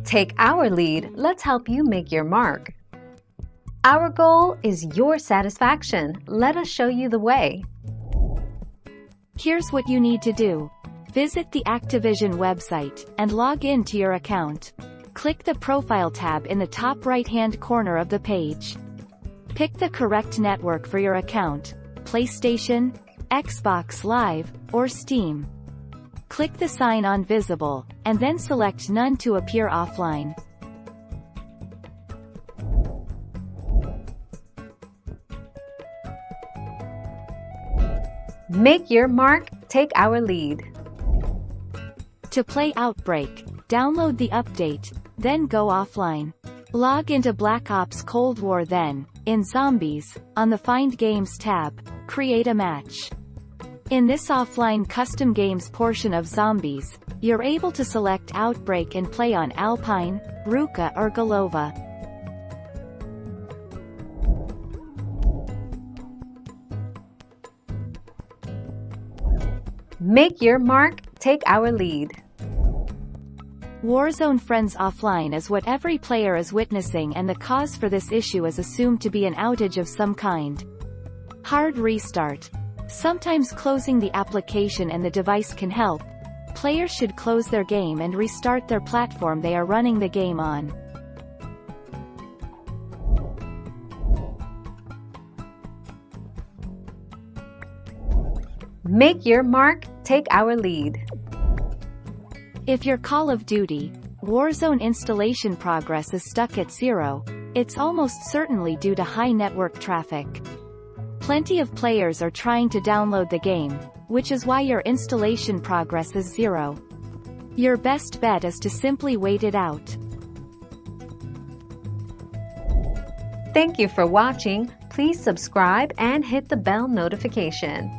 Take our lead, let's help you make your mark. Our goal is your satisfaction. Let us show you the way. Here's what you need to do. Visit the Activision website and log in to your account. Click the Profile tab in the top right-hand corner of the page. Pick the correct network for your account: PlayStation, Xbox Live, or Steam. Click the sign on Visible, and then select None to appear offline. Make your mark, take our lead. To play Outbreak, download the update, then go offline. Log into Black Ops Cold War, then, in Zombies, on the Find Games tab, create a match. In this offline custom games portion of Zombies, you're able to select Outbreak and play on Alpine, Ruka or Golova. Make your mark, take our lead. Warzone Friends Offline is what every player is witnessing, and the cause for this issue is assumed to be an outage of some kind. Hard restart. Sometimes closing the application and the device can help. Players should close their game and restart their platform they are running the game on. Make your mark, take our lead. If your Call of Duty Warzone installation progress is stuck at 0, it's almost certainly due to high network traffic. Plenty of players are trying to download the game, which is why your installation progress is 0. Your best bet is to simply wait it out. Thank you for watching. Please subscribe and hit the bell notification.